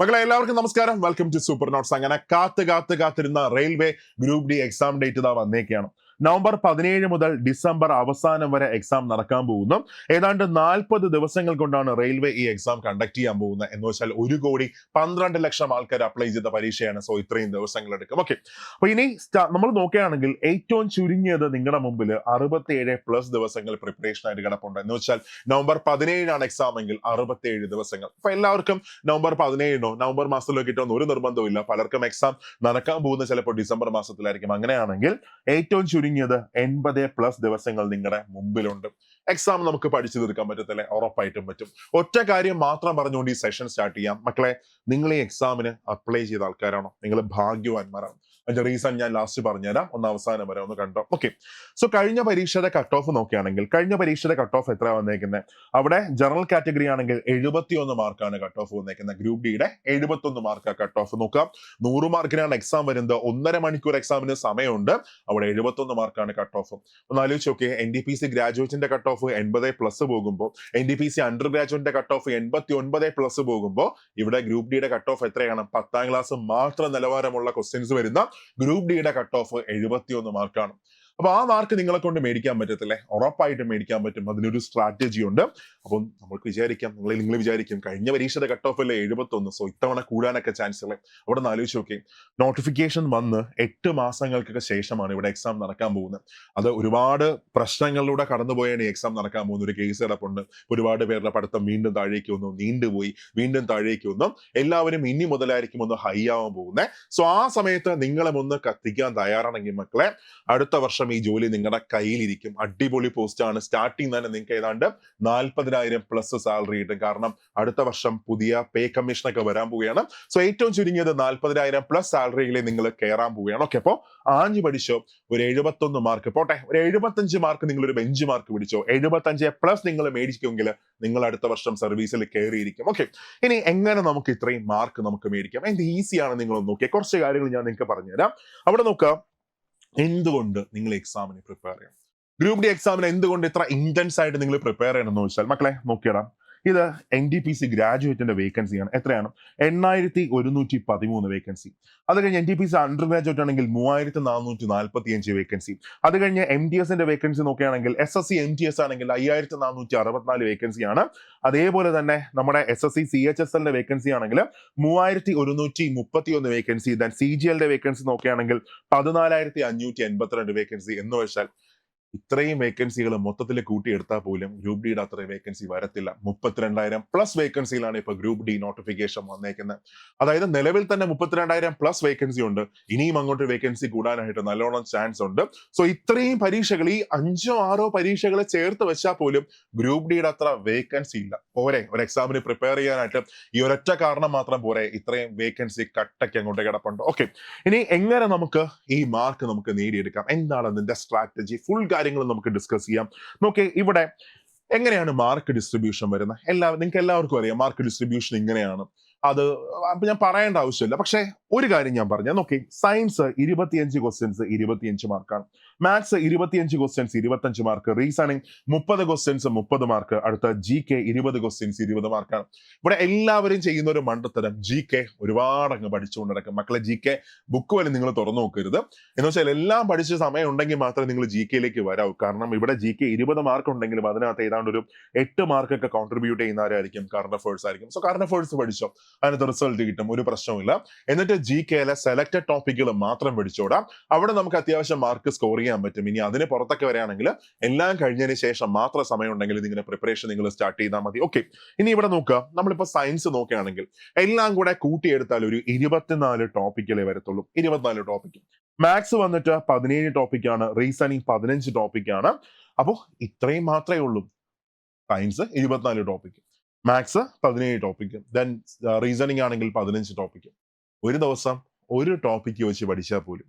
മക്കളെ എല്ലാവർക്കും നമസ്കാരം. Welcome to super notes. അങ്ങനെ കാത്തിരുന്ന railway group D exam date ഇതാ വന്നേക്കാണ്. നവംബർ 17 മുതൽ ഡിസംബർ അവസാനം വരെ എക്സാം നടക്കാൻ പോകുന്നു. ഏതാണ്ട് 40 ദിവസങ്ങൾ കൊണ്ടാണ് റെയിൽവേ ഈ എക്സാം കണ്ടക്ട് ചെയ്യാൻ പോകുന്നത്. എന്ന് വെച്ചാൽ 1,12,00,000 ആൾക്കാർ അപ്ലൈ ചെയ്ത പരീക്ഷയാണ്. സോ ഇത്രയും ദിവസങ്ങൾ എടുക്കും. ഓക്കെ, അപ്പൊ ഇനി നമ്മൾ നോക്കുകയാണെങ്കിൽ ഏറ്റവും ചുരുങ്ങിയത് നിങ്ങളുടെ മുമ്പിൽ 67+ ദിവസങ്ങൾ പ്രിപ്പറേഷൻ ആയിട്ട് കിടപ്പുണ്ട്. എന്ന് വെച്ചാൽ നവംബർ 17 എക്സാം എങ്കിൽ 67 ദിവസങ്ങൾ. അപ്പൊ എല്ലാവർക്കും നവംബർ 17 നവംബർ മാസത്തിലോ കിട്ടുമെന്ന് ഒരു നിർബന്ധമില്ല. പലർക്കും എക്സാം നടക്കാൻ പോകുന്നത് ചിലപ്പോൾ ഡിസംബർ മാസത്തിലായിരിക്കും. അങ്ങനെയാണെങ്കിൽ ഏറ്റവും ചുരുങ്ങിയത് 80+ ദിവസങ്ങൾ നിങ്ങളുടെ മുമ്പിലുണ്ട്. എക്സാം നമുക്ക് പഠിച്ചു തീർക്കാൻ പറ്റത്തില്ലേ? ഉറപ്പായിട്ടും പറ്റും. ഒറ്റ കാര്യം മാത്രം പറഞ്ഞുകൊണ്ട് ഈ സെഷൻ സ്റ്റാർട്ട് ചെയ്യാം. മക്കളെ, നിങ്ങൾ ഈ എക്സാമിന് അപ്ലൈ ചെയ്ത ആൾക്കാരാണോ? നിങ്ങൾ ഭാഗ്യവാന്മാരാണ്. അതിന്റെ റീസൺ ഞാൻ ലാസ്റ്റ് പറഞ്ഞുതരാം. ഒന്ന് അവസാനം വരെ ഒന്ന് കണ്ടോ. ഓക്കെ, സോ കഴിഞ്ഞ പരീക്ഷയുടെ കട്ട് ഓഫ് നോക്കുകയാണെങ്കിൽ കഴിഞ്ഞ പരീക്ഷയുടെ കട്ട് ഓഫ് എത്ര വന്നേക്കുന്നത്? അവിടെ ജനറൽ കാറ്റഗറി ആണെങ്കിൽ 71 മാർക്കാണ് കട്ട് ഓഫ് വന്നേക്കുന്നത്. ഗ്രൂപ്പ് ഡിയുടെ 71 മാർക്ക് കട്ട് ഓഫ്. നോക്കാം, 100 മാർക്കിനാണ് എക്സാം വരുന്നത്. 1.5 മണിക്കൂർ എക്സാമിന് സമയമുണ്ട്. അവിടെ 71 മാർക്കാണ് കട്ട് ഓഫ്. ഒന്ന് ആലോചിച്ച് നോക്കിയേ, NDPC ഗ്രാജുവേറ്റിന്റെ കട്ട് ഓഫ് 80+ പോകുമ്പോൾ, NDPC അണ്ടർ ഗ്രാജുവേറ്റിന്റെ കട്ട് ഓഫ് 89+ പോകുമ്പോൾ, ഇവിടെ ഗ്രൂപ്പ് ഡിയുടെ കട്ട് ഓഫ് എത്രയാണ്? 10ാം ക്ലാസ് മാത്രം നിലവാരമുള്ള ക്വസ്റ്റ്യൻസ് വരുന്ന ഗ്രൂപ്പ് ഡിയുടെ കട്ട് ഓഫ് 71 മാർക്കാണ്. അപ്പൊ ആ മാർക്ക് നിങ്ങളെ കൊണ്ട് മേടിക്കാൻ പറ്റത്തില്ലേ? ഉറപ്പായിട്ടും മേടിക്കാൻ പറ്റും. അതിനൊരു സ്ട്രാറ്റജി ഉണ്ട്. അപ്പം നമുക്ക് വിചാരിക്കാം, നിങ്ങൾ വിചാരിക്കും കഴിഞ്ഞ പരീക്ഷയുടെ കട്ട് ഓഫ് അല്ലേ 71, സോ ഇത്തവണ കൂടാനൊക്കെ ചാൻസ് അല്ലേ? അവിടെ നിന്ന് ആലോചിച്ച് നോക്കി, നോട്ടിഫിക്കേഷൻ വന്ന് 8 മാസങ്ങൾക്കൊക്കെ ശേഷമാണ് ഇവിടെ എക്സാം നടക്കാൻ പോകുന്നത്. അത് ഒരുപാട് പ്രശ്നങ്ങളിലൂടെ കടന്നുപോയാണ് ഈ എക്സാം നടക്കാൻ പോകുന്ന. ഒരു കേസ് കിടപ്പുണ്ട്. ഒരുപാട് പേരുടെ പഠിത്തം വീണ്ടും താഴേക്ക് വന്നു, നീണ്ടുപോയി, വീണ്ടും താഴേക്ക് വന്നു. എല്ലാവരും ഇനി മുതലായിരിക്കും ഒന്ന് ഹൈ ആവാൻ പോകുന്നത്. സോ ആ സമയത്ത് നിങ്ങളെ ഒന്ന് കത്തിക്കാൻ തയ്യാറാണെങ്കിൽ മക്കളെ, അടുത്ത വർഷം ഈ ജോലി നിങ്ങളുടെ കയ്യിലിരിക്കും. അടിപൊളി പോസ്റ്റ് ആണ്. സ്റ്റാർട്ടിങ് തന്നെ നിങ്ങൾക്ക് ഏതാണ്ട് 40,000+ സാലറി കിട്ടും. കാരണം അടുത്ത വർഷം പുതിയ പേ കമ്മീഷൻ ഒക്കെ വരാൻ പോവുകയാണ്. സോ ഏറ്റവും ചുരുങ്ങിയത് 40,000+ സാലറിയിൽ നിങ്ങൾ കയറാൻ പോവുകയാണ്. ഓക്കെ, അപ്പോ ആഞ്ഞു പഠിച്ചോ. ഒരു 71 മാർക്ക് പോട്ടെ, ഒരു 75 മാർക്ക് നിങ്ങൾ ഒരു ബെഞ്ച് മാർക്ക് പിടിച്ചോ. 75+ നിങ്ങൾ മേടിക്കുമെങ്കിൽ നിങ്ങൾ അടുത്ത വർഷം സർവീസിൽ കയറിയിരിക്കും. ഓക്കെ, ഇനി എങ്ങനെ നമുക്ക് ഇത്രയും മാർക്ക് നമുക്ക് മേടിക്കാം? എന്ത് ഈസിയാണ് നിങ്ങൾ നോക്കിയാൽ. കുറച്ച് കാര്യങ്ങൾ ഞാൻ നിങ്ങൾക്ക് പറഞ്ഞുതരാം. അവിടെ നോക്കാം, എന്തുകൊണ്ട് നിങ്ങൾ എക്സാമിന് പ്രിപ്പയർ ചെയ്യണം? ഗ്രൂപ്പ് ഡി എക്സാമിന് എന്തുകൊണ്ട് ഇത്ര ഇന്റൻസ് ആയിട്ട് നിങ്ങൾ പ്രിപ്പയർ ചെയ്യണമെന്ന് ചോദിച്ചാൽ, മക്കളെ നോക്കിയിടാം, ഇത് NDPC ഗ്രാജുവേറ്റിന്റെ വേക്കൻസിയാണ്. എത്രയാണ്? 8,113 വേക്കൻസി. അത് കഴിഞ്ഞ് NDPC അണ്ടർ ഗ്രാജുവേറ്റ് ആണെങ്കിൽ 3,445 വേക്കൻസി. അത് കഴിഞ്ഞ് MTSന്റെ വേക്കൻസി നോക്കുകയാണെങ്കിൽ SSC MTS ആണെങ്കിൽ 5,464 വേക്കൻസിയാണ്. അതേപോലെ തന്നെ നമ്മുടെ SSC CHSLന്റെ വേക്കൻസി ആണെങ്കിൽ 3,131 വേക്കൻസി. ദെൻ CGLന്റെ വേക്കൻസി നോക്കുകയാണെങ്കിൽ 14,582 വേക്കൻസി. എന്ന് വെച്ചാൽ ഇത്രയും വേക്കൻസികൾ മൊത്തത്തിൽ കൂട്ടിയെടുത്താൽ പോലും ഗ്രൂപ്പ് ഡിയുടെ അത്രയും വേക്കൻസി വരത്തില്ല. 32,000+ വേക്കൻസിയിലാണ് ഇപ്പൊ ഗ്രൂപ്പ് ഡി നോട്ടിഫിക്കേഷൻ വന്നേക്കുന്നത്. അതായത് നിലവിൽ തന്നെ 32,000+ വേക്കൻസി ഉണ്ട്. ഇനിയും അങ്ങോട്ട് വേക്കൻസി കൂടാനായിട്ട് നല്ലോണം ചാൻസ് ഉണ്ട്. സോ ഇത്രയും പരീക്ഷകൾ, ഈ 5-6 പരീക്ഷകളെ ചേർത്ത് വെച്ചാൽ പോലും ഗ്രൂപ്പ് ഡിയുടെ അത്ര വേക്കൻസി ഇല്ല. പോരെ, ഒരു എക്സാമിന് പ്രിപ്പയർ ചെയ്യാനായിട്ട് ഈ ഒരൊറ്റ കാരണം മാത്രം പോരെ, ഇത്രയും വേക്കൻസി കട്ടയ്ക്ക് അങ്ങോട്ട് കിടപ്പുണ്ട്. ഓക്കെ, ഇനി എങ്ങനെ നമുക്ക് ഈ മാർക്ക് നമുക്ക് നേടിയെടുക്കാം? എന്താണ് അതിന്റെ സ്ട്രാറ്റജി? ഫുൾ കാര്യങ്ങൾ നമുക്ക് ഡിസ്കസ് ചെയ്യാം. നോക്കേ, ഇവിടെ എങ്ങനെയാണ് മാർക്ക് ഡിസ്ട്രിബ്യൂഷൻ വരുന്നത്? നിങ്ങൾക്ക് എല്ലാവർക്കും അറിയാം മാർക്ക് ഡിസ്ട്രിബ്യൂഷൻ ഇങ്ങനെയാണ്. അത് അപ്പൊ ഞാൻ പറയേണ്ട ആവശ്യമില്ല. പക്ഷെ ഒരു കാര്യം ഞാൻ പറഞ്ഞു നോക്കി, സയൻസ് 25 ക്വസ്റ്റ്യൻസ് 25 മാർക്കാണ്. Maths 25 questions 25 mark. Reasoning 30 questions 30 mark. അടുത്ത GK 20 ക്വസ്റ്റ്യൻസ് 20 മാർക്കാണ്. ഇവിടെ എല്ലാവരും ചെയ്യുന്ന ഒരു മണ്ടത്തരം, GK ഒരുപാട് അങ്ങ് പഠിച്ചുകൊണ്ട് നടക്കും. മക്കളെ, GK ബുക്ക് വരെ നിങ്ങൾ തുറന്നു നോക്കരുത്. എന്ന് വെച്ചാൽ എല്ലാം പഠിച്ച സമയം ഉണ്ടെങ്കിൽ മാത്രമേ നിങ്ങൾ GKയിലേക്ക് വരാവൂ. കാരണം ഇവിടെ GK 20 മാർക്ക് ഉണ്ടെങ്കിലും അതിനകത്ത് ഏതാണ്ട് ഒരു 8 മാർക്കൊക്കെ കോൺട്രിബ്യൂട്ട് ചെയ്യുന്നവരായിരിക്കും കറണ്ട് അഫേഴ്സ് ആയിരിക്കും. സോ കറണ്ട് അഫേഴ്സ് പഠിച്ചോ, അതിനകത്ത് റിസൾട്ട് കിട്ടും, ഒരു പ്രശ്നമില്ല. എന്നിട്ട് GKയിലെ സെലക്ടഡ് ടോപ്പിക്കുകൾ മാത്രം പഠിച്ചോടാം. അവിടെ നമുക്ക് അത്യാവശ്യം മാർക്ക് സ്കോർ ചെയ്യാൻ പറ്റും. ഇനി അതിന് പുറത്തൊക്കെ വരികയാണെങ്കിൽ എല്ലാം കഴിഞ്ഞതിന് ശേഷം മാത്രം സമയം ഉണ്ടെങ്കിൽ ഇതിങ്ങനെ പ്രിപ്പറേഷൻ നിങ്ങൾ സ്റ്റാർട്ട് ചെയ്താൽ മതി. ഓക്കെ, ഇനി ഇവിടെ നോക്കുക, നമ്മളിപ്പോ സയൻസ് നോക്കുകയാണെങ്കിൽ എല്ലാം കൂടെ കൂട്ടിയെടുത്താൽ ഒരു 24 ടോപ്പിക്കലേ വരത്തുള്ളൂ. 24 ടോപ്പിക്ക്. മാത്സ് വന്നിട്ട് 17 ടോപ്പിക്കാണ്. റീസണിങ് 15 ടോപ്പിക്കാണ്. അപ്പോ ഇത്രയും മാത്രമേ ഉള്ളൂ. Science 24 topic, maths 17 topic, then reasoning ആണെങ്കിൽ 15 ടോപ്പിക്ക്. ഒരു ദിവസം ഒരു ടോപ്പിക്ക് വെച്ച് പഠിച്ചാൽ പോലും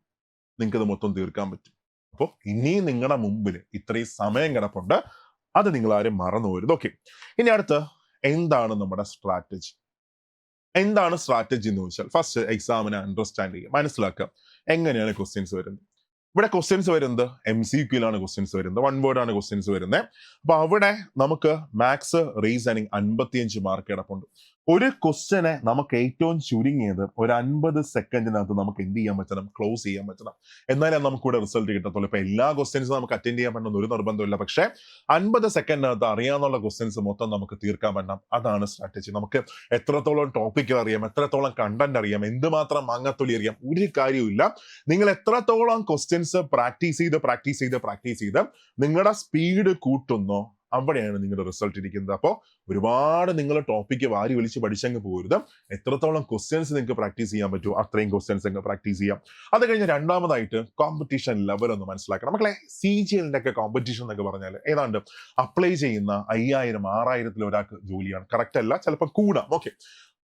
നിങ്ങൾക്ക് ഇത് മൊത്തം തീർക്കാൻ പറ്റും. അപ്പോൾ ഇനിയും നിങ്ങളുടെ മുമ്പിൽ ഇത്രയും സമയം കിടപ്പുണ്ട്. അത് നിങ്ങൾ ആരും മറന്നു പോരുത്. ഓക്കെ, ഇനി അടുത്ത് എന്താണ് നമ്മുടെ സ്ട്രാറ്റജി? എന്താണ് സ്ട്രാറ്റജി എന്ന് ചോദിച്ചാൽ, ഫസ്റ്റ് എക്സാമിനെ അണ്ടർസ്റ്റാൻഡ് ചെയ്യുക, മനസ്സിലാക്കുക എങ്ങനെയാണ് ക്വസ്റ്റ്യൻസ് വരുന്നത്. ഇവിടെ ക്വസ്റ്റ്യൻസ് വരുന്നത് MCQയിലാണ് ക്വസ്റ്റ്യൻസ് വരുന്നത്. 1 വേർഡ് ആണ് ക്വസ്റ്റ്യൻസ് വരുന്നത്. അപ്പൊ അവിടെ നമുക്ക് മാത്സ് റീസണിങ് 55 മാർക്ക് കിടപ്പുണ്ട്. ഒരു ക്വസ്റ്റ്യനെ നമുക്ക് ഏറ്റവും ചുരുങ്ങിയത് ഒരു 50 സെക്കൻഡിനകത്ത് നമുക്ക് എന്ത് ചെയ്യാൻ പറ്റണം, ക്ലോസ് ചെയ്യാൻ പറ്റണം. എന്നാലേ നമുക്കിവിടെ റിസൾട്ട് കിട്ടത്തുള്ളൂ. ഇപ്പൊ എല്ലാ ക്വസ്റ്റ്യൻസും നമുക്ക് അറ്റൻഡ് ചെയ്യാൻ പറ്റുന്ന ഒരു നിർബന്ധമില്ല. പക്ഷേ 50 സെക്കൻഡിനകത്ത് അറിയാവുന്ന ക്വസ്റ്റ്യൻസ് മൊത്തം നമുക്ക് തീർക്കാൻ പറ്റണം. അതാണ് സ്ട്രാറ്റജി. നമുക്ക് എത്രത്തോളം ടോപ്പിക് അറിയാം, എത്രത്തോളം കണ്ടന്റ് അറിയാം, എന്തുമാത്രം മാങ്ങാത്തൊലി അറിയാം, ഒരു കാര്യമില്ല. നിങ്ങൾ എത്രത്തോളം ക്വസ്റ്റ്യൻസ് പ്രാക്ടീസ് ചെയ്ത് നിങ്ങളുടെ സ്പീഡ് കൂട്ടുന്നോ അവിടെയാണ് നിങ്ങളുടെ റിസൾട്ട് ഇരിക്കുന്നത്. അപ്പോൾ ഒരുപാട് നിങ്ങൾ ടോപ്പിക്ക് വാരി വലിച്ച് പഠിച്ചങ്ങ് പോകരുത്. എത്രത്തോളം ക്വസ്റ്റ്യൻസ് നിങ്ങൾക്ക് പ്രാക്ടീസ് ചെയ്യാൻ പറ്റുമോ അത്രയും ക്വസ്റ്റ്യൻസ് അങ്ങ് പ്രാക്ടീസ് ചെയ്യാം. അത് കഴിഞ്ഞ് രണ്ടാമതായിട്ട് കോമ്പറ്റീഷൻ ലെവൽ ഒന്ന് മനസ്സിലാക്കണം. മക്കളെ, CGL-ന്റെ ഒക്കെ കോമ്പറ്റീഷൻ എന്നൊക്കെ പറഞ്ഞാൽ ഏതാണ്ട് അപ്ലൈ ചെയ്യുന്ന 5000 6000 ഒരാൾക്ക് ജോലിയാണ്. കറക്റ്റ് അല്ല, ചിലപ്പോൾ കൂടാം. ഓക്കെ,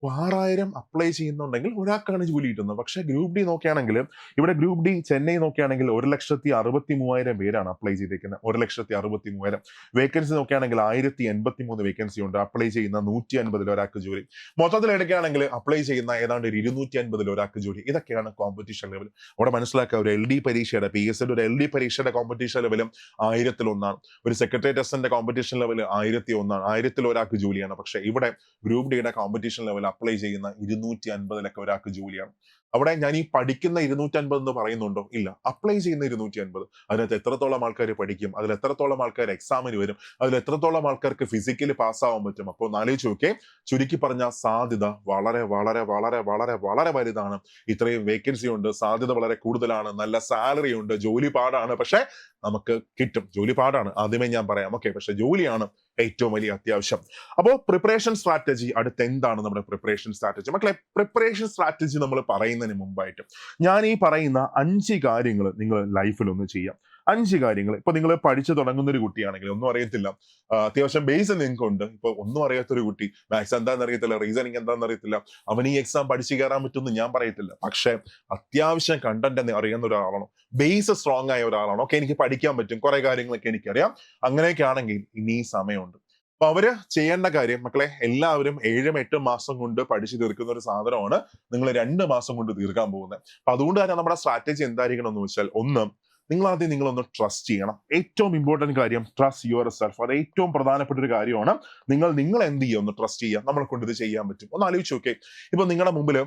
6000 അപ്ലൈ ചെയ്യുന്നുണ്ടെങ്കിൽ ഒരാൾക്കാണ് ജോലി കിട്ടുന്നത്. പക്ഷേ ഗ്രൂപ്പ് ഡി നോക്കുകയാണെങ്കിൽ, ഇവിടെ ഗ്രൂപ്പ് ഡി ചെന്നൈ നോക്കുകയാണെങ്കിൽ 1,63,000 പേരാണ് അപ്ലൈ ചെയ്തേക്കുന്നത്. 1,63,000 വേക്കൻസി നോക്കുകയാണെങ്കിൽ 1083 വേക്കൻസി ഉണ്ട്. അപ്ലൈ ചെയ്യുന്ന 150 ഒരാൾക്ക് ജോലി. മൊത്തത്തിൽ എടുക്കുകയാണെങ്കിൽ അപ്ലൈ ചെയ്യുന്ന ഏതാണ്ട് 250 ഒരാൾക്ക് ജോലി. ഇതൊക്കെയാണ് കോമ്പറ്റീഷൻ ലെവൽ. അവിടെ മനസ്സിലാക്കുക, ഒരു LD പരീക്ഷയുടെ PSC ഒരു LD പരീക്ഷയുടെ കോമ്പറ്റീഷൻ ലെവലും 1000 ഒരു സെക്രട്ടേറിയറ്റ് അസിസ്റ്റന്റ് കോമ്പറ്റീഷൻ ലെവൽ 1001 1000 ഒരാൾക്ക് ജോലിയാണ്. പക്ഷേ ഇവിടെ ഗ്രൂപ്പ് ഡിയുടെ കോമ്പറ്റീഷൻ ലെവൽ അപ്ലൈ ചെയ്യുന്ന 250 ഒരാൾക്ക് ജോലിയാണ്. അവിടെ ഞാൻ ഈ പഠിക്കുന്ന 250 എന്ന് പറയുന്നുണ്ടോ? ഇല്ല, അപ്ലൈ ചെയ്യുന്ന 250. അതിനകത്ത് എത്രത്തോളം ആൾക്കാർ പഠിക്കും, അതിൽ എത്രത്തോളം ആൾക്കാർ എക്സാമിന് വരും, അതിൽ എത്രത്തോളം ആൾക്കാർക്ക് ഫിസിക്കലി പാസ്സാവാൻ പറ്റും. അപ്പോൾ ഒന്ന് ആലോചിച്ച് നോക്കിയേ. ചുരുക്കി പറഞ്ഞ സാധ്യത വളരെ വളരെ വളരെ വളരെ വളരെ വലുതാണ്. ഇത്രയും വേക്കൻസി ഉണ്ട്, സാധ്യത വളരെ കൂടുതലാണ്, നല്ല സാലറി ഉണ്ട്, ജോലി പാടാണ്. പക്ഷെ നമുക്ക് കിട്ടും. ജോലി പാടാണ്, ആദ്യമേ ഞാൻ പറയാം. ഓക്കെ, പക്ഷെ ജോലിയാണ് ഏറ്റവും വലിയ അത്യാവശ്യം. അപ്പോൾ പ്രിപ്പറേഷൻ സ്ട്രാറ്റജി, അടുത്ത് എന്താണ് നമ്മുടെ പ്രിപ്പറേഷൻ സ്ട്രാറ്റജി? മക്കളെ, പ്രിപ്പറേഷൻ സ്ട്രാറ്റജി നമ്മൾ പറയുന്നതിന് മുമ്പായിട്ട് ഞാൻ ഈ പറയുന്ന 5 കാര്യങ്ങൾ നിങ്ങൾ ലൈഫിൽ ഒന്ന് ചെയ്യാം. 5 കാര്യങ്ങൾ. ഇപ്പൊ നിങ്ങൾ പഠിച്ചു തുടങ്ങുന്ന ഒരു കുട്ടിയാണെങ്കിൽ, ഒന്നും അറിയത്തില്ല, അത്യാവശ്യം ബേസ് നിങ്ങൾക്ക് ഉണ്ട്. ഇപ്പൊ ഒന്നും അറിയാത്തൊരു കുട്ടി, മാത്സ് എന്താണെന്ന് അറിയത്തില്ല, റീസണിങ് എന്താണെന്ന് അറിയത്തില്ല, അവൻ ഈ എക്സാം പഠിച്ചു കയറാൻ പറ്റുമെന്ന് ഞാൻ പറയത്തില്ല. പക്ഷെ അത്യാവശ്യം കണ്ടന്റ് അറിയുന്ന ഒരാളാണോ, ബേസ് സ്ട്രോങ് ആയ ഒരാളാണോ, ഓക്കെ, എനിക്ക് പഠിക്കാൻ പറ്റും, കുറെ കാര്യങ്ങളൊക്കെ എനിക്കറിയാം, അങ്ങനെയൊക്കെ ആണെങ്കിൽ ഇനി സമയമുണ്ട്. അപ്പൊ അവര് ചെയ്യേണ്ട കാര്യം, മക്കളെ, എല്ലാവരും 7-8 മാസം കൊണ്ട് പഠിച്ചു തീർക്കുന്ന ഒരു സാധനമാണ് നിങ്ങൾ 2 മാസം കൊണ്ട് തീർക്കാൻ പോകുന്നത്. അപ്പൊ അതുകൊണ്ട് തന്നെ നമ്മുടെ സ്ട്രാറ്റജി എന്തായിരിക്കണം എന്ന് വെച്ചാൽ, ഒന്ന്, നിങ്ങളൊന്ന് ട്രസ്റ്റ് ചെയ്യണം. ഏറ്റവും ഇമ്പോർട്ടന്റ് കാര്യം, ട്രസ്റ്റ് യുവർ സെൽഫ്. അത് ഏറ്റവും പ്രധാനപ്പെട്ട ഒരു കാര്യമാണ്. നിങ്ങൾ എന്ത് ചെയ്യുക, ഒന്ന് ട്രസ്റ്റ് ചെയ്യുക. നമ്മളെ കൊണ്ട് ഇത് ചെയ്യാൻ പറ്റും. ഒന്ന് ആലോചിച്ച് നോക്കേ. ഇപ്പൊ നിങ്ങളുടെ മുമ്പിൽ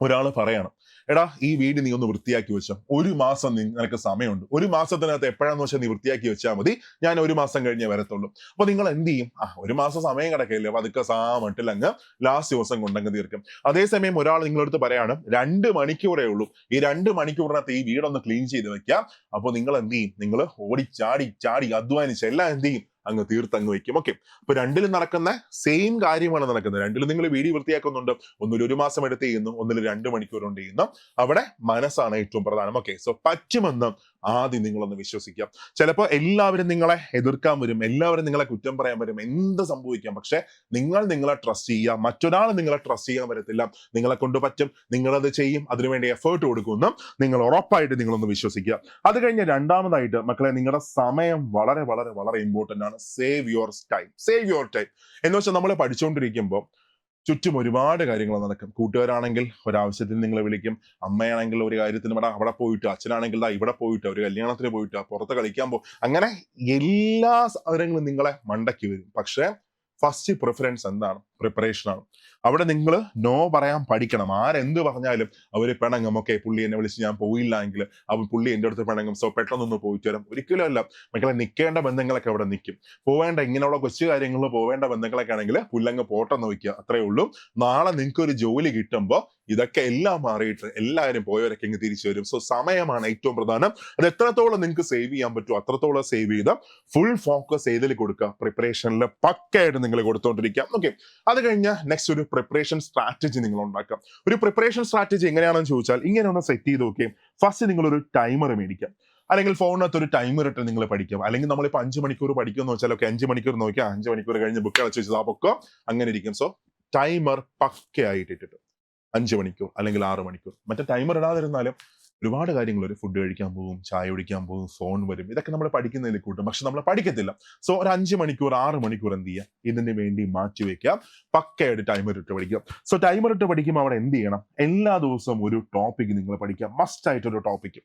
ഒരാൾ പറയണം, എടാ ഈ വീട് നീ ഒന്ന് വൃത്തിയാക്കി വെച്ചോ, 1 മാസം നിനക്ക് സമയമുണ്ട്, 1 മാസത്തിനകത്ത് എപ്പോഴാന്ന് വെച്ചാൽ നീ വൃത്തിയാക്കി വെച്ചാൽ മതി, ഞാൻ 1 മാസം കഴിഞ്ഞേ വരത്തുള്ളൂ. അപ്പൊ നിങ്ങൾ എന്ത് ചെയ്യും? 1 മാസം സമയം കിടക്കില്ല, അപ്പൊ അതൊക്കെ സാമട്ടിൽ അങ്ങ് ലാസ്റ്റ് ദിവസം കൊണ്ടങ്ങ് തീർക്കും. അതേസമയം ഒരാൾ നിങ്ങളടുത്ത് പറയാണ് 2 മണിക്കൂറേ ഉള്ളൂ, ഈ 2 മണിക്കൂറിനകത്ത് ഈ വീടൊന്ന് ക്ലീൻ ചെയ്ത് വെക്കാം. അപ്പൊ നിങ്ങൾ എന്ത് ചെയ്യും? നിങ്ങൾ ഓടി ചാടി അധ്വാനിച്ച് എല്ലാം എന്ത് ചെയ്യും? അങ്ങ് തീർത്തങ്ങ് വെക്കും. ഓക്കെ, അപ്പൊ രണ്ടിലും നടക്കുന്ന സെയിം കാര്യമാണ് നടക്കുന്നത്. രണ്ടിലും നിങ്ങൾ വീട് വൃത്തിയാക്കുന്നുണ്ട്. ഒന്നിൽ 1 മാസം എടുത്ത് ചെയ്യുന്നു, ഒന്നിൽ 2 മണിക്കൂർ കൊണ്ട് ചെയ്യുന്നു. അവിടെ മനസ്സാണ് ഏറ്റവും പ്രധാനം. ഓക്കെ, സോ പറ്റുമെന്ന് ആദ്യം നിങ്ങളൊന്ന് വിശ്വസിക്കാം. ചിലപ്പോൾ എല്ലാവരും നിങ്ങളെ എതിർക്കാൻ വരും, എല്ലാവരും നിങ്ങളെ കുറ്റം പറയാൻ വരും, എന്ത് സംഭവിക്കാം. പക്ഷെ നിങ്ങളെ ട്രസ്റ്റ് ചെയ്യുക. മറ്റൊരാൾ നിങ്ങളെ ട്രസ്റ്റ് ചെയ്യാൻ വരത്തില്ല. നിങ്ങളെ കൊണ്ട് പറ്റും, നിങ്ങളത് ചെയ്യും, അതിനുവേണ്ടി എഫേർട്ട് കൊടുക്കുന്നു. നിങ്ങൾ ഉറപ്പായിട്ട് നിങ്ങളൊന്ന് വിശ്വസിക്കുക. അത് കഴിഞ്ഞ് രണ്ടാമതായിട്ട്, മക്കളെ, നിങ്ങളുടെ സമയം വളരെ വളരെ വളരെ ഇമ്പോർട്ടന്റ് ആണ്. Save your time. എന്ന് വെച്ചാൽ നമ്മൾ പഠിച്ചുകൊണ്ടിരിക്കുമ്പോൾ ചുറ്റും ഒരുപാട് കാര്യങ്ങൾ നടക്കും. കൂട്ടുകാരാണെങ്കിൽ ഒരാവശ്യത്തിന് നിങ്ങളെ വിളിക്കും, അമ്മയാണെങ്കിൽ ഒരു കാര്യത്തിന് അവിടെ പോയിട്ട്, അച്ഛനാണെങ്കിൽ ഇവിടെ പോയിട്ട്, ഒരു കല്യാണത്തിന് പോയിട്ട്, പുറത്ത് കളിക്കാൻ പോകും. അങ്ങനെ എല്ലാ സാധനങ്ങളും നിങ്ങളെ മണ്ടയ്ക്ക് വരും. പക്ഷെ ഫസ്റ്റ് പ്രിഫറൻസ് എന്താണ്? പ്രിപ്പറേഷൻ ആണ്. അവിടെ നിങ്ങൾ നോ പറയാൻ പഠിക്കണം. ആരെന്ത് പറഞ്ഞാലും അവർ പിണങ്ങും. ഓക്കെ, പുള്ളി എന്നെ വിളിച്ച് ഞാൻ പോയില്ല എങ്കിൽ പുള്ളി എൻ്റെ അടുത്ത് പിണങ്ങും, സോ പെട്ടെന്നൊന്ന് പോയിട്ട് വരാം. ഒരിക്കലും അല്ല മക്കളെ, നിൽക്കേണ്ട ബന്ധങ്ങളൊക്കെ അവിടെ നിൽക്കും. പോവേണ്ട ഇങ്ങനെയുള്ള കൊച്ചു കാര്യങ്ങളിൽ പോവേണ്ട ബന്ധങ്ങളൊക്കെ ആണെങ്കിൽ പുല്ലങ്ങ് പോട്ടെന്ന് വയ്ക്കുക, അത്രേ ഉള്ളൂ. നാളെ നിങ്ങൾക്ക് ഒരു ജോലി കിട്ടുമ്പോൾ ഇതൊക്കെ എല്ലാം മാറിയിട്ട് എല്ലാവരും പോയവരൊക്കെ ഇങ്ങ് തിരിച്ചു വരും. സോ സമയമാണ് ഏറ്റവും പ്രധാനം. അത് എത്രത്തോളം നിങ്ങൾക്ക് സേവ് ചെയ്യാൻ പറ്റുമോ അത്രത്തോളം സേവ് ചെയ്ത് ഫുൾ ഫോക്കസ് ഏതിൽ കൊടുക്കുക? പ്രിപ്പറേഷനിൽ പക്കയായിട്ട് നിങ്ങൾ കൊടുത്തോണ്ടിരിക്കുക. ഓക്കെ, അത് കഴിഞ്ഞാൽ നെക്സ്റ്റ് ഒരു പ്രിപ്പറേഷൻ സ്ട്രാറ്റജി നിങ്ങൾ ഉണ്ടാക്കാം. ഒരു പ്രിപ്പറേഷൻ സ്ട്രാറ്റജി എങ്ങനെയാണെന്ന് ചോദിച്ചാൽ, ഇങ്ങനെ ഒന്ന് സെറ്റ് ചെയ്ത് നോക്കിയും ഫസ്റ്റ് നിങ്ങളൊരു ടൈമർ മേടിക്കാം. അല്ലെങ്കിൽ ഫോണിനകത്ത് ഒരു ടൈമർ ഇട്ട് നിങ്ങൾ പഠിക്കാം. അല്ലെങ്കിൽ നമ്മളിപ്പോൾ 5 മണിക്കൂർ പഠിക്കുമെന്ന് വെച്ചാൽ, ഒക്കെ 5 മണിക്കൂർ നോക്കിയാൽ 5 മണിക്കൂർ കഴിഞ്ഞ് ബുക്ക് അടച്ചു വെച്ചത് ആ പൊക്കോ അങ്ങനെ ഇരിക്കും. സോ ടൈമർ പക്കയായിട്ട് ഇട്ടിട്ട് 5 മണിക്കൂർ അല്ലെങ്കിൽ 6 മണിക്കൂർ. മറ്റേ ടൈമർ ഇടാതിരുന്നാലും ഒരുപാട് കാര്യങ്ങൾ വരും. ഫുഡ് കഴിക്കാൻ പോകും, ചായ കുടിക്കാൻ പോകും, ഫോൺ വരും. ഇതൊക്കെ നമ്മൾ പഠിക്കുന്നതിൽ കൂട്ടും, പക്ഷെ നമ്മൾ പഠിക്കത്തില്ല. സോ ഒരു 5 മണിക്കൂർ 6 മണിക്കൂർ എന്ത് ചെയ്യുക? ഇതിന് വേണ്ടി മാറ്റി വെക്കാം. പക്കയായിട്ട് ടൈമർ ഇട്ട് പഠിക്കാം. സോ ടൈമർ ഇട്ട് പഠിക്കുമ്പോൾ അവിടെ എന്ത് ചെയ്യണം? എല്ലാ ദിവസവും ഒരു ടോപ്പിക് നിങ്ങൾ പഠിക്കാം. മസ്റ്റ് ആയിട്ടൊരു ടോപ്പിക്.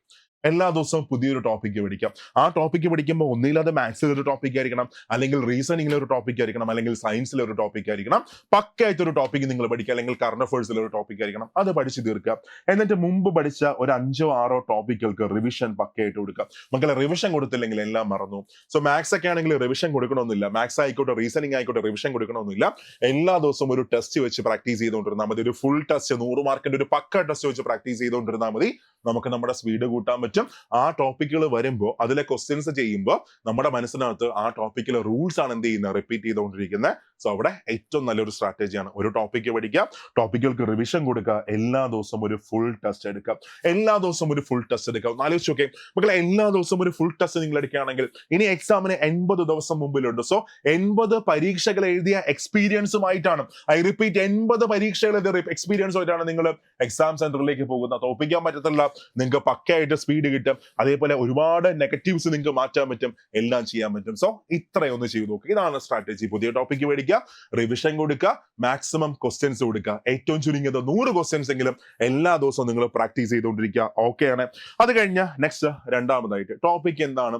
എല്ലാ ദിവസവും പുതിയൊരു ടോപ്പിക്ക് പഠിക്കാം. ആ ടോപ്പിക്ക് പഠിക്കുമ്പോൾ ഒന്നുകിൽ അത് മാത്സിൽ ഒരു ടോപ്പിക് ആയിരിക്കണം, അല്ലെങ്കിൽ റീസണിങ്ങിൽ ഒരു ടോപ്പിക് ആയിരിക്കണം, അല്ലെങ്കിൽ സയൻസിൽ ഒരു ടോപ്പിക് ആയിരിക്കണം. പക്കയായിട്ടൊരു ടോപ്പിക്ക് നിങ്ങൾ പഠിക്കുക, അല്ലെങ്കിൽ കറണ്ട് അഫേഴ്സിൽ ഒരു ടോപ്പിക് ആയിരിക്കണം. അത് പഠിച്ചു തീർക്കുക. എന്നിട്ട് മുമ്പ് പഠിച്ച ഒരു 5-6 ടോപ്പിക്കുകൾക്ക് റിവിഷൻ പക്കയായിട്ട് കൊടുക്കുക. മക്കളെ റിവിഷൻ കൊടുത്തില്ലെങ്കിൽ എല്ലാം മറന്നു. സോ മാത്സ് ഒക്കെ ആണെങ്കിൽ റിവിഷൻ കൊടുക്കണമെന്നില്ല. മാത്സ് ആയിക്കോട്ടെ, റീസണിങ് ആയിക്കോട്ടെ, റിവിഷൻ കൊടുക്കണമെന്നില്ല. എല്ലാ ദിവസവും ഒരു ടെസ്റ്റ് വെച്ച് പ്രാക്ടീസ് ചെയ്തുകൊണ്ടിരുന്നാൽ മതി. ഒരു ഫുൾ ടെസ്റ്റ്, 100 മാർക്കിന്റെ ഒരു പക്ക ടെസ്റ്റ് വെച്ച് പ്രാക്ടീസ് ചെയ്തുകൊണ്ടിരുന്നാൽ മതി. നമുക്ക് നമ്മുടെ സ്പീഡ് കൂട്ടാൻ പറ്റും. ആ ടോപ്പിക്കുകൾ വരുമ്പോൾ അതിലെ ക്വസ്റ്റ്യൻസ് ചെയ്യുമ്പോൾ നമ്മുടെ മനസ്സിനകത്ത് ആ ടോപ്പിക്കിലെ റൂൾസ് ആണ് എന്ത് ചെയ്യുന്നത്, റിപ്പീറ്റ് ചെയ്തുകൊണ്ടിരിക്കുന്നത്. സോ അവിടെ ഏറ്റവും നല്ലൊരു സ്ട്രാറ്റജിയാണ് ഒരു ടോപ്പിക്ക് പഠിക്കുക, ടോപ്പിക്കുകൾക്ക് റിവിഷൻ കൊടുക്കുക, എല്ലാ ദിവസവും ഒരു ഫുൾ ടെസ്റ്റ് എടുക്കുക. എല്ലാ ദിവസവും ഒരു ഫുൾ ടെസ്റ്റ് എടുക്കുക. ഒന്ന് ആലോചിച്ച് നോക്കേ മക്കളെ, എല്ലാ ദിവസവും ഒരു ഫുൾ ടെസ്റ്റ് നിങ്ങൾ എടുക്കുകയാണെങ്കിൽ ഇനി എക്സാമിന് 80 ദിവസം മുമ്പിലുണ്ട്. സോ 80 പരീക്ഷകൾ എഴുതിയ എക്സ്പീരിയൻസുമായിട്ടാണ്, ഐ റിപ്പീറ്റ്, 80 പരീക്ഷകൾ എഴുതിയ എക്സ്പീരിയൻസുമായിട്ടാണ് നിങ്ങൾ എക്സാം സെന്ററിലേക്ക് പോകുന്നത്. തോൽപ്പിക്കാൻ പറ്റത്തില്ല, നിങ്ങൾക്ക് പക്കയായിട്ട് സ്പീഡ് കിട്ടും. അതേപോലെ ഒരുപാട് നെഗറ്റീവ്സ് നിങ്ങൾക്ക് മാറ്റാൻ പറ്റും, എല്ലാം ചെയ്യാൻ പറ്റും. സോ ഇത്രയൊന്ന് ചെയ്തു നോക്കുക. ഇതാണ് സ്ട്രാറ്റജി. പുതിയ ടോപ്പിക്ക് മേടിക്കുക, റിവിഷൻ കൊടുക്കുക, മാക്സിമം ക്വസ്റ്റ്യൻസ് കൊടുക്കുക. ഏറ്റവും ചുരുങ്ങിയത് 100 ക്വസ്റ്റ്യൻസ് എങ്കിലും എല്ലാ ദിവസവും നിങ്ങൾ പ്രാക്ടീസ് ചെയ്തുകൊണ്ടിരിക്കുക. ഓക്കെ ആണ്. അത് കഴിഞ്ഞ നെക്സ്റ്റ് രണ്ടാമതായിട്ട് ടോപ്പിക് എന്താണ്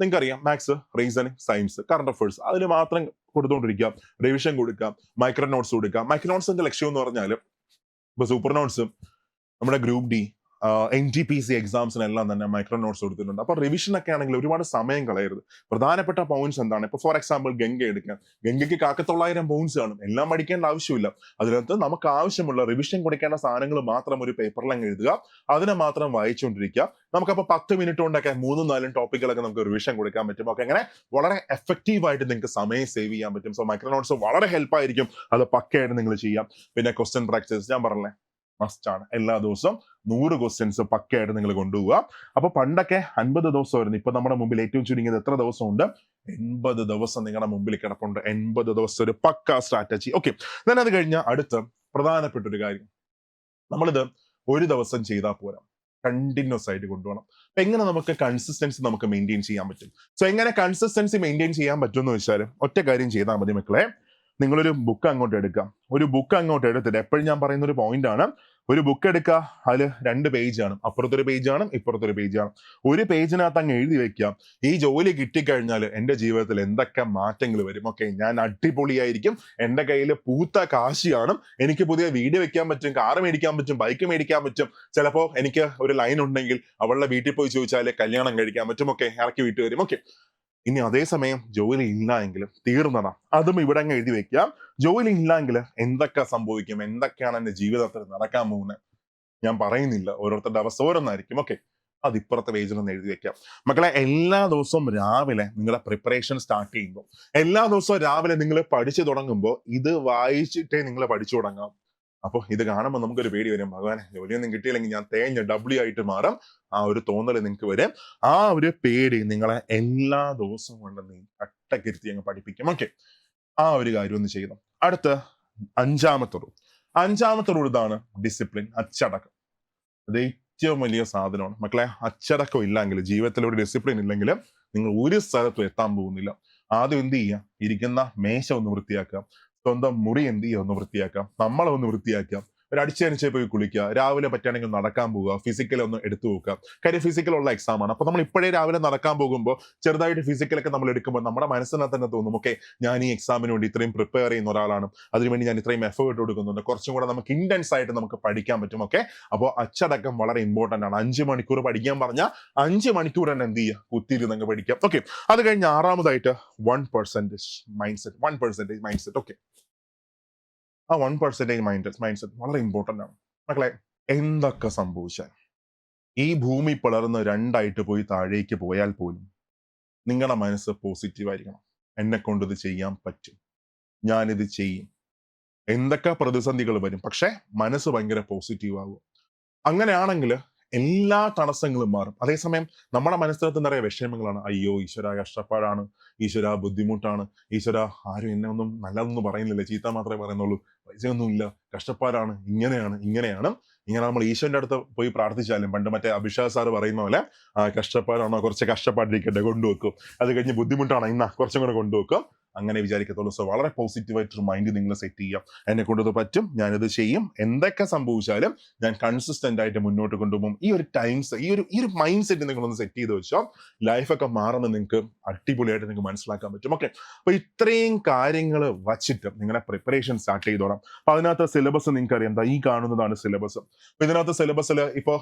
നിങ്ങൾക്കറിയാം, maths, reasoning, science, current affairs, അതിന് മാത്രം കൊടുത്തുകൊണ്ടിരിക്കുക. റിവിഷൻ കൊടുക്കുക, മൈക്രോ നോട്ട്സ് കൊടുക്കുക. മൈക്രോ നോട്ട്സിന്റെ ലക്ഷ്യം എന്ന് പറഞ്ഞാൽ ഇപ്പൊ സൂപ്പർ നോട്ട്സും നമ്മുടെ ഗ്രൂപ്പ് ഡി, NTPC എക്സാംസിനെല്ലാം തന്നെ മൈക്രോ നോട്ട്സ് കൊടുത്തിട്ടുണ്ട്. അപ്പൊ റിവിഷൻ ഒക്കെ ആണെങ്കിൽ ഒരുപാട് സമയം കളയരുത്. പ്രധാനപ്പെട്ട പോയിന്റ്സ് എന്താണ്, ഇപ്പൊ ഫോർ എക്സാമ്പിൾ ഗംഗ എടുക്കാം. ഗംഗയ്ക്ക് 900 പോയിന്റ്സ് കാണും, എല്ലാം പഠിക്കേണ്ട ആവശ്യമില്ല. അതിനകത്ത് നമുക്ക് ആവശ്യമുള്ള റിവിഷൻ കൊടുക്കേണ്ട സാധനങ്ങൾ മാത്രം ഒരു പേപ്പറിൽ അങ്ങ് എഴുതുക, അതിനെ മാത്രം വായിച്ചുകൊണ്ടിരിക്കുക. നമുക്കപ്പോൾ 10 മിനിറ്റ് കൊണ്ടൊക്കെ 3-4 ടോപ്പിക്കുകളൊക്കെ നമുക്ക് റിവിഷൻ കൊടുക്കാൻ പറ്റും. ഒക്കെ അങ്ങനെ വളരെ എഫക്റ്റീവ് ആയിട്ട് നിങ്ങൾക്ക് സമയം സേവ് ചെയ്യാൻ പറ്റും. സോ മൈക്രോ നോട്ട്സ് വളരെ ഹെൽപ്പ് ആയിരിക്കും, അത് പക്കയായിട്ട് നിങ്ങൾ ചെയ്യാം. പിന്നെ ക്വസ്റ്റ്യൻ പ്രാക്ടീസ് ഞാൻ പറഞ്ഞേ മസ്റ്റ് ആണ്. എല്ലാ ദിവസവും 100 ക്വസ്റ്റ്യൻസ് പക്കയായിട്ട് നിങ്ങൾ കൊണ്ടുപോവുക. അപ്പൊ പണ്ടൊക്കെ 50 ദിവസമായിരുന്നു, ഇപ്പൊ നമ്മുടെ മുമ്പിൽ ഏറ്റവും ചുരുങ്ങിയത് എത്ര ദിവസമുണ്ട്, 80 ദിവസം നിങ്ങളുടെ മുമ്പിൽ കിടപ്പുണ്ട്. 80 ദിവസം ഒരു പക്ക സ്ട്രാറ്റജി. ഓക്കെ, ഞാൻ അത് കഴിഞ്ഞ അടുത്ത പ്രധാനപ്പെട്ട ഒരു കാര്യം, നമ്മളിത് ഒരു ദിവസം ചെയ്താൽ പോരാ, കണ്ടിന്യൂസ് ആയിട്ട് കൊണ്ടുപോകണം. അപ്പൊ എങ്ങനെ നമുക്ക് കൺസിസ്റ്റൻസി നമുക്ക് മെയിൻറ്റെയിൻ ചെയ്യാൻ പറ്റും? സോ എങ്ങനെ കൺസിസ്റ്റൻസി മെയിൻറ്റെയിൻ ചെയ്യാൻ പറ്റും എന്ന് വെച്ചാൽ ഒറ്റ കാര്യം ചെയ്താൽ മതി മക്കളെ. നിങ്ങളൊരു ബുക്ക് അങ്ങോട്ട് എടുക്കാം. ഒരു ബുക്ക് അങ്ങോട്ട് എടുത്തിട്ട്, എപ്പോഴും ഞാൻ പറയുന്ന ഒരു പോയിന്റ് ആണ്, ഒരു ബുക്ക് എടുക്കുക, അതിൽ 2 പേജാണ്, അപ്പുറത്തൊരു പേജാണ്, ഇപ്പുറത്തൊരു പേജാണ്. ഒരു പേജിനകത്ത് അങ്ങ് എഴുതി വെക്കാം, ഈ ജോലി കിട്ടിക്കഴിഞ്ഞാൽ എൻ്റെ ജീവിതത്തിൽ എന്തൊക്കെ മാറ്റങ്ങൾ വരും. ഓക്കെ, ഞാൻ അടിപൊളിയായിരിക്കും, എൻ്റെ കയ്യിൽ പൂത്ത കാശിയാണ്, എനിക്ക് പുതിയ വീട് വെക്കാൻ പറ്റും, കാറ് മേടിക്കാൻ പറ്റും, ബൈക്ക് മേടിക്കാൻ പറ്റും. ചിലപ്പോൾ എനിക്ക് ഒരു ലൈൻ ഉണ്ടെങ്കിൽ അവളുടെ വീട്ടിൽ പോയി ചോദിച്ചാൽ കല്യാണം കഴിക്കാൻ പറ്റും. ഓക്കെ, ഇറക്കി വിട്ടു വരും. ഓക്കെ, ഇനി അതേസമയം ജോലി ഇല്ല എങ്കിലും തീർന്നതാ, അതും ഇവിടെ അങ്ങ് എഴുതി വെക്കാം. ജോലി ഇല്ല എങ്കിൽ എന്തൊക്കെ സംഭവിക്കും, എന്തൊക്കെയാണ് എൻ്റെ ജീവിതത്തിൽ നടക്കാൻ പോകുന്നത്, ഞാൻ പറയുന്നില്ല, ഓരോരുത്തരുടെ അവസ്ഥ ഓരോന്നായിരിക്കും. ഓക്കെ, അത് ഇപ്പുറത്തെ പേജിൽ നിന്ന് എഴുതി വെക്കാം. മക്കളെ, എല്ലാ ദിവസവും രാവിലെ നിങ്ങളുടെ പ്രിപ്പറേഷൻ സ്റ്റാർട്ട് ചെയ്യുമ്പോൾ, എല്ലാ ദിവസവും രാവിലെ നിങ്ങൾ പഠിച്ചു തുടങ്ങുമ്പോൾ ഇത് വായിച്ചിട്ടേ നിങ്ങൾ പഠിച്ചു തുടങ്ങാം. അപ്പോൾ ഇത് കാണുമ്പോൾ നമുക്കൊരു പേടി വരും, ഭഗവാനെ ജോലിയൊന്നും കിട്ടിയില്ലെങ്കിൽ ഞാൻ തേഞ്ഞ W ആയിട്ട് മാറാം. ആ ഒരു തോന്നൽ നിങ്ങൾക്ക് വരും. ആ ഒരു പേടി നിങ്ങളെ എല്ലാ ദിവസവും കൊണ്ട് നീ കട്ടക്കിരുത്തി അങ്ങ് പഠിപ്പിക്കും. ഓക്കെ, ആ ഒരു കാര്യം ഒന്ന് ചെയ്യണം. അടുത്ത അഞ്ചാമത്തെ റൂൾ ഇതാണ്, ഡിസിപ്ലിൻ, അച്ചടക്കം. അത് ഏറ്റവും വലിയ സാധനമാണ് മക്കളെ. അച്ചടക്കം ഇല്ലെങ്കിൽ, ജീവിതത്തിൽ ഒരു ഡിസിപ്ലിൻ ഇല്ലെങ്കിൽ നിങ്ങൾ ഒരു സ്ഥലത്തും എത്താൻ പോകുന്നില്ല. ആദ്യം എന്ത് ചെയ്യുക, ഇരിക്കുന്ന മേശ ഒന്ന് വൃത്തിയാക്കുക, സ്വന്തം മുറി എന്ത് ചെയ്യുക ഒന്ന് വൃത്തിയാക്കാം, നമ്മളെ ഒന്ന് വൃത്തിയാക്കാം, ഒരു അടിച്ചടിച്ച് പോയി കുളിക്കുക, രാവിലെ പറ്റുകയാണെങ്കിൽ നടക്കാൻ പോവുക, ഫിസിക്കൽ ഒന്ന് എടുത്തു നോക്കുക. കാര്യം ഫിസിക്കൽ ഉള്ള എക്സാം ആണ്. അപ്പൊ നമ്മൾ ഇപ്പോഴേ രാവിലെ നടക്കാൻ പോകുമ്പോൾ ചെറുതായിട്ട് ഫിസിക്കലൊക്കെ നമ്മൾ എടുക്കുമ്പോൾ നമ്മുടെ മനസ്സിനകത്ത് തന്നെ തോന്നും, ഓക്കെ, ഞാൻ ഈ എക്സാമിന് വേണ്ടി ഇത്രയും പ്രിപ്പയർ ചെയ്യുന്ന ഒരാളാണ്, അതിനുവേണ്ടി ഞാൻ ഇത്രയും എഫേർട്ട് കൊടുക്കുന്നുണ്ട്, കുറച്ചും കൂടെ നമുക്ക് ഇന്റൻസ് ആയിട്ട് നമുക്ക് പഠിക്കാൻ പറ്റും. ഓക്കെ, അപ്പോൾ അച്ചടക്കം വളരെ ഇമ്പോർട്ടന്റ് ആണ്. 5 മണിക്കൂർ പഠിക്കാൻ പറഞ്ഞാൽ 5 മണിക്കൂർ തന്നെ എന്ത് ചെയ്യുക, കുത്തിയിരുന്ന് പഠിക്കാം. ഓക്കെ, അത് കഴിഞ്ഞ് 6ാമതായിട്ട് 1% mind set. 1% mind set. Okay, ആ 1% മൈൻഡ് സെറ്റ് വളരെ ഇമ്പോർട്ടന്റ് ആണ് മക്കളെ. എന്തൊക്കെ സംഭവിച്ചാൽ, ഈ ഭൂമി പിളർന്ന് 2ആയിട്ട് പോയി താഴേക്ക് പോയാൽ പോലും നിങ്ങളുടെ മനസ്സ് പോസിറ്റീവ് ആയിരിക്കണം. എന്നെ കൊണ്ട് ഇത് ചെയ്യാൻ പറ്റും, ഞാനിത് ചെയ്യും. എന്തൊക്കെ പ്രതിസന്ധികൾ വരും, പക്ഷെ മനസ്സ് ഭയങ്കര പോസിറ്റീവ് ആകും. അങ്ങനെയാണെങ്കിൽ എല്ലാ തടസ്സങ്ങളും മാറും. അതേസമയം നമ്മുടെ മനസ്സിനകത്ത് നിറയെ വിഷമങ്ങളാണ്. അയ്യോ ഈശ്വര കഷ്ടപ്പാടാണ്, ഈശ്വര ബുദ്ധിമുട്ടാണ്, ഈശ്വര ആരും എന്നെ ഒന്നും നല്ലതൊന്നും പറയുന്നില്ല, ചീത്ത മാത്രമേ പറയുന്നുള്ളൂ, പൈസയൊന്നുമില്ല, കഷ്ടപ്പാടാണ്, ഇങ്ങനെ നമ്മൾ ഈശ്വരന്റെ അടുത്ത് പോയി പ്രാർത്ഥിച്ചാലും, പണ്ട് മറ്റേ അഭിഷേക് സാറ് പറയുന്ന പോലെ, കഷ്ടപ്പാടാണോ, കുറച്ച് കഷ്ടപ്പാടിരിക്കട്ടെ, കൊണ്ടുവെക്കും. അത് കഴിഞ്ഞ് ബുദ്ധിമുട്ടാണോ, ഇന്നാ കുറച്ചും കൂടെ കൊണ്ടുവെക്കും. അങ്ങനെ വിചാരിക്കത്തുള്ളൂ. സോ വളരെ പോസിറ്റീവായിട്ടൊരു മൈൻഡ് നിങ്ങൾ സെറ്റ് ചെയ്യുക. എന്നെ കൊണ്ടത് പറ്റും, ഞാനിത് ചെയ്യും, എന്തൊക്കെ സംഭവിച്ചാലും ഞാൻ കൺസിസ്റ്റന്റ് ആയിട്ട് മുന്നോട്ട് കൊണ്ടുപോകും. ഈ ഒരു ടൈംസ് ഈ ഒരു മൈൻഡ് സെറ്റ് നിങ്ങളൊന്ന് സെറ്റ് ചെയ്ത് വെച്ചോ, ലൈഫൊക്കെ മാറുന്ന നിങ്ങൾക്ക് അടിപൊളിയായിട്ട് നിങ്ങൾക്ക് മനസ്സിലാക്കാൻ പറ്റും. ഓക്കെ, അപ്പൊ ഇത്രയും കാര്യങ്ങൾ വച്ചിട്ട് നിങ്ങളുടെ പ്രിപ്പറേഷൻ സ്റ്റാർട്ട് ചെയ്തോളാം. അപ്പൊ അതിനകത്ത് സിലബസ് നിങ്ങൾക്ക് അറിയാം, ഈ കാണുന്നതാണ് സിലബസ്. അപ്പൊ ഇതിനകത്ത് സിലബസിൽ ഇപ്പോ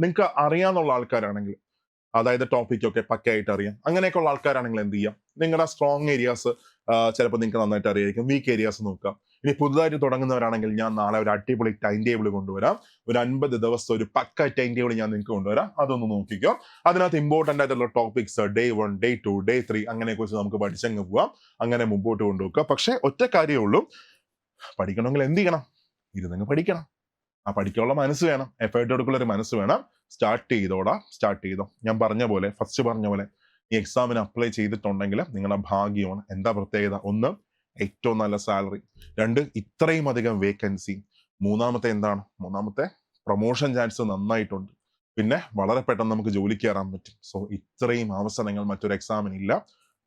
നിങ്ങൾക്ക് അറിയാന്നുള്ള ആൾക്കാരാണെങ്കിൽ, അതായത് ടോപ്പിക്കൊക്കെ പക്കയായിട്ട് അറിയാം, അങ്ങനെയൊക്കെ ഉള്ള ആൾക്കാരാണെങ്കിൽ എന്ത് ചെയ്യാം, നിങ്ങളുടെ സ്ട്രോങ് ഏരിയാസ് ചിലപ്പോൾ നിങ്ങൾക്ക് നന്നായിട്ട് അറിയായിരിക്കും, വീക്ക് ഏരിയാസ് നോക്കാം. ഇനി പുതുതായിട്ട് തുടങ്ങുന്നവരാണെങ്കിൽ ഞാൻ നാളെ ഒരു അടിപൊളി ടൈം ടേബിൾ കൊണ്ടുവരാം, ഒരു 50 ദിവസത്തെ ഒരു പക്ക ടൈം ടേബിൾ ഞാൻ നിങ്ങൾക്ക് കൊണ്ടുവരാം. അതൊന്ന് നോക്കിക്കോ. അതിനകത്ത് ഇമ്പോർട്ടന്റ് ആയിട്ടുള്ള ടോപ്പിക്സ് Day 1, Day 2, Day 3 അങ്ങനെ കുറിച്ച് നമുക്ക് പഠിച്ചങ്ങ് പോവാം, അങ്ങനെ മുമ്പോട്ട് കൊണ്ടുപോകുക. പക്ഷെ ഒറ്റ കാര്യമേ ഉള്ളൂ, പഠിക്കണമെങ്കിൽ എന്ത് ചെയ്യണം, ഇരുന്നങ്ങ് പഠിക്കണം. ആ പഠിക്കാനുള്ള മനസ്സ് വേണം, എഫേർട്ട് എടുക്കുള്ള ഒരു മനസ്സ് വേണം. സ്റ്റാർട്ട് ചെയ്തോ. ഞാൻ പറഞ്ഞ പോലെ, ഫസ്റ്റ് പറഞ്ഞ പോലെ, ഈ എക്സാമിന് അപ്ലൈ ചെയ്തിട്ടുണ്ടെങ്കിൽ നിങ്ങളുടെ ഭാഗ്യമാണ്. എന്താ പ്രത്യേകത? 1, ഏറ്റവും നല്ല സാലറി. 2, ഇത്രയും അധികം വേക്കൻസി. മൂന്നാമത്തെ പ്രൊമോഷൻ ചാൻസ് നന്നായിട്ടുണ്ട്. പിന്നെ വളരെ പെട്ടെന്ന് നമുക്ക് ജോലിക്ക് കയറാൻ പറ്റും. സോ ഇത്രയും അവസരങ്ങൾ മറ്റൊരു എക്സാമിന് ഇല്ല.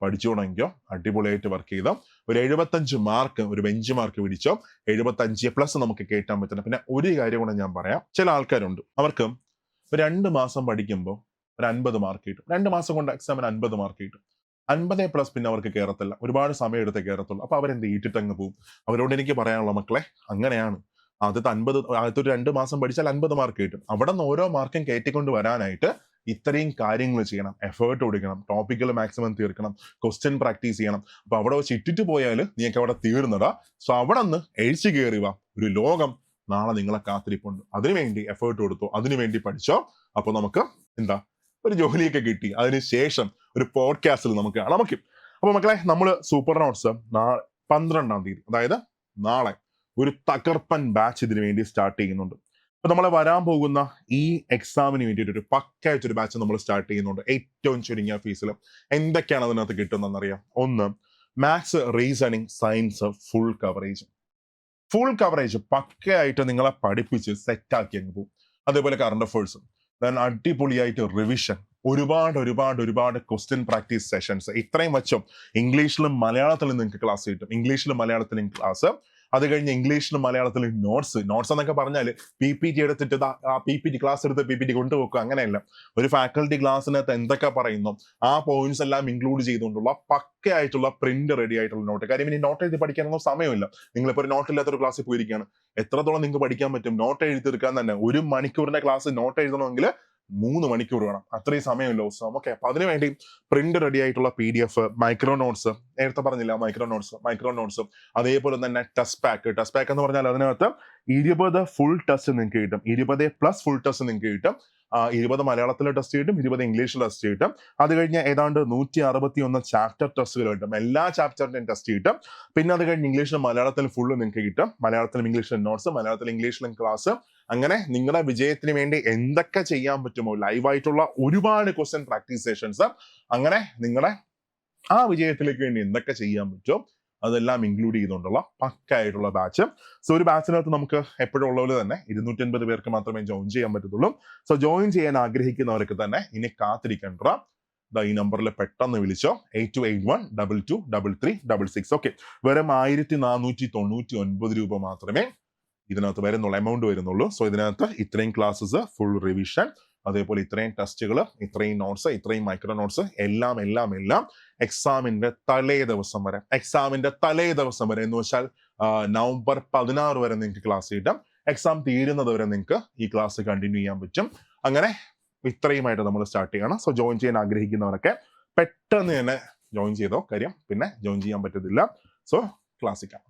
പഠിച്ചുകൊണ്ടെങ്കിലോ അടിപൊളിയായിട്ട് വർക്ക് ചെയ്തോ, ഒരു 75 മാർക്ക് ഒരു ബെഞ്ച് മാർക്ക് പിടിച്ചോ, 75+ നമുക്ക് കയറ്റാൻ പറ്റണം. പിന്നെ ഒരു കാര്യം കൂടെ ഞാൻ പറയാം, ചില ആൾക്കാരുണ്ട് അവർക്ക് 2 മാസം പഠിക്കുമ്പോൾ ഒരു 50 മാർക്ക് കിട്ടും. 2 മാസം കൊണ്ട് എക്സാമിന് 50 മാർക്ക് കിട്ടും. 50+ പിന്നെ അവർക്ക് കയറത്തില്ല, ഒരുപാട് സമയം എടുത്ത് കയറത്തുള്ളൂ. അപ്പൊ അവരെന്ത് ഇട്ടിട്ടങ്ങ് പോകും. അവരോട് എനിക്ക് പറയാനുള്ള മക്കളെ, അങ്ങനെയാണ്. ആദ്യത്തെ 2 മാസം പഠിച്ചാൽ 50 മാർക്ക് കിട്ടും. അവിടെ നിന്ന് ഓരോ മാർക്കും കയറ്റിക്കൊണ്ട് വരാനായിട്ട് ഇത്രയും കാര്യങ്ങൾ ചെയ്യണം, എഫേർട്ട് കൊടുക്കണം, ടോപ്പിക്കുകൾ മാക്സിമം തീർക്കണം, ക്വസ്റ്റ്യൻ പ്രാക്ടീസ് ചെയ്യണം. അപ്പൊ അവിടെ വെച്ച് ഇട്ടിട്ട് പോയാൽ നീയൊക്കെ അവിടെ തീർന്നടാ. സോ അവിടെ നിന്ന് എഴിച്ചു കയറി വാ, ഒരു ലോകം നാളെ നിങ്ങളെ കാത്തിരിപ്പുണ്ട്. അതിനുവേണ്ടി എഫേർട്ട് കൊടുത്തോ, അതിനുവേണ്ടി പഠിച്ചോ. അപ്പൊ നമുക്ക് ഒരു ജോലിയൊക്കെ കിട്ടി, അതിനുശേഷം ഒരു പോഡ്കാസ്റ്റിൽ നമുക്ക് കാണാം. അപ്പൊ മക്കളെ, നമ്മൾ സൂപ്പർ നോട്ട്സ് 12-ാം തീയതി, അതായത് നാളെ, ഒരു തകർപ്പൻ ബാച്ച് ഇതിനു വേണ്ടി സ്റ്റാർട്ട് ചെയ്യുന്നുണ്ട്. അപ്പൊ നമ്മളെ വരാൻ പോകുന്ന ഈ എക്സാമിന് വേണ്ടിയിട്ട് ഒരു പക്കായിട്ടൊരു ബാച്ച് നമ്മൾ സ്റ്റാർട്ട് ചെയ്യുന്നുണ്ട്, ഏറ്റവും ചുരുങ്ങിയ ഫീസിൽ. എന്തൊക്കെയാണ് അതിനകത്ത് കിട്ടുന്നതെന്നറിയാം. 1, maths, reasoning, science full coverage പക്കയായിട്ട് നിങ്ങളെ പഠിപ്പിച്ച് സെറ്റാക്കി അങ്ങ് പോകും. അതേപോലെ കറണ്ട് അഫേഴ്സും, അടിപൊളിയായിട്ട് റിവിഷൻ, ഒരുപാട് ക്വസ്റ്റ്യൻ പ്രാക്ടീസ് സെഷൻസ്. ഇത്രയും വച്ചും ഇംഗ്ലീഷിലും മലയാളത്തിലും നിങ്ങൾക്ക് ക്ലാസ് കിട്ടും. ഇംഗ്ലീഷിലും മലയാളത്തിലും ക്ലാസ്, അത് കഴിഞ്ഞ് ഇംഗ്ലീഷിലും മലയാളത്തിലും നോട്ട്സ് എന്നൊക്കെ പറഞ്ഞാൽ PPT എടുത്തിട്ട് ക്ലാസ് എടുത്ത് PPT കൊണ്ടുപോക്കുക, അങ്ങനെയല്ല. ഒരു ഫാക്കൽറ്റി ക്ലാസ്സിനകത്ത് എന്തൊക്കെ പറയുന്നു ആ പോയിന്റ്സ് എല്ലാം ഇൻക്ലൂഡ് ചെയ്തുകൊണ്ടുള്ള പക്കയായിട്ടുള്ള പ്രിന്റ് റെഡി ആയിട്ടുള്ള നോട്ട്. കാര്യം ഇനി നോട്ട് എഴുതി പഠിക്കാനൊന്നും സമയമില്ല. നിങ്ങളിപ്പോൾ ഒരു നോട്ടില്ലാത്തൊരു ക്ലാസ്സിൽ പോയിരിക്കുകയാണ്, എത്രത്തോളം നിങ്ങൾക്ക് പഠിക്കാൻ പറ്റും? നോട്ട് എഴുതി തീർക്കാൻ തന്നെ 1 മണിക്കൂറിന്റെ ക്ലാസ് നോട്ട് എഴുതണമെങ്കിൽ 3 മണിക്കൂർ വേണം, അത്രയും സമയമില്ല ദിവസം. ഓക്കെ, അപ്പൊ അതിനുവേണ്ടി പ്രിന്റ് റെഡി ആയിട്ടുള്ള PDF, മൈക്രോ നോട്ട്സ്, നേരത്തെ പറഞ്ഞില്ല മൈക്രോ നോട്ട്സ്, അതേപോലെ തന്നെ ടെസ്റ്റ് പാക്ക് എന്ന് പറഞ്ഞാൽ അതിനകത്ത് 20 ഫുൾ ടെസ്റ്റ് നിങ്ങൾക്ക് കിട്ടും, 20+ ഫുൾ ടെസ്റ്റ് നിങ്ങൾക്ക് കിട്ടും. 20 മലയാളത്തിലെ ടെസ്റ്റ് കിട്ടും, 20 ഇംഗ്ലീഷിലെ ടെസ്റ്റ് കിട്ടും. അത് കഴിഞ്ഞ് ഏതാണ്ട് 161 ചാപ്റ്റർ ടെസ്റ്റുകൾ കിട്ടും, എല്ലാ ചാപ്റ്ററിന്റെയും ടെസ്റ്റ് കിട്ടും. പിന്നെ അത് കഴിഞ്ഞ് ഇംഗ്ലീഷിലും മലയാളത്തിലും ഫുള്ള് നിങ്ങൾക്ക് കിട്ടും, മലയാളത്തിലും ഇംഗ്ലീഷിലും നോട്ട്സ്, മലയാളത്തിലും ഇംഗ്ലീഷിലും ക്ലാസ്. അങ്ങനെ നിങ്ങളുടെ വിജയത്തിന് വേണ്ടി എന്തൊക്കെ ചെയ്യാൻ പറ്റുമോ, ലൈവായിട്ടുള്ള ഒരുപാട് ക്വസ്റ്റ്യൻ പ്രാക്ടീസ് സെഷൻസ്, അങ്ങനെ നിങ്ങളുടെ ആ വിജയത്തിലേക്ക് വേണ്ടി എന്തൊക്കെ ചെയ്യാൻ പറ്റുമോ അതെല്ലാം ഇൻക്ലൂഡ് ചെയ്തുകൊണ്ടുള്ള പക്കായിട്ടുള്ള ബാച്ച്. സോ ഒരു ബാച്ചിനകത്ത് നമുക്ക് എപ്പോഴും ഉള്ളപോലെ തന്നെ 250 പേർക്ക് മാത്രമേ ജോയിൻ ചെയ്യാൻ പറ്റത്തുള്ളൂ. സോ ജോയിൻ ചെയ്യാൻ ആഗ്രഹിക്കുന്നവർക്ക് തന്നെ ഇനി കാത്തിരിക്കേണ്ട, ഈ നമ്പറിൽ പെട്ടെന്ന് വിളിച്ചോ, 8281223366. ഓക്കെ, വെറും 1499 രൂപ മാത്രമേ ഇതിനകത്ത് എമൗണ്ട് വരുന്നുള്ളൂ. സോ ഇതിനകത്ത് ഇത്രയും ക്ലാസ്സസ്, ഫുൾ റിവിഷൻ, അതേപോലെ ഇത്രയും ടെസ്റ്റുകൾ, ഇത്രയും നോട്ട്സ്, ഇത്രയും മൈക്രോ നോട്ട്സ്, എല്ലാം എക്സാമിന്റെ തലേ ദിവസം വരെ എന്ന് വെച്ചാൽ നവംബർ 16 വരെ നിങ്ങൾക്ക് ക്ലാസ് കിട്ടും. എക്സാം തീരുന്നത് വരെ നിങ്ങൾക്ക് ഈ ക്ലാസ് കണ്ടിന്യൂ ചെയ്യാൻ പറ്റും. അങ്ങനെ ഇത്രയുമായിട്ട് നമ്മൾ സ്റ്റാർട്ട് ചെയ്യണം. സോ ജോയിൻ ചെയ്യാൻ ആഗ്രഹിക്കുന്നവരൊക്കെ പെട്ടെന്ന് തന്നെ ജോയിൻ ചെയ്തോ, കാര്യം പിന്നെ ജോയിൻ ചെയ്യാൻ പറ്റത്തില്ല. സോ ക്ലാസ്സിൽ കാണാം.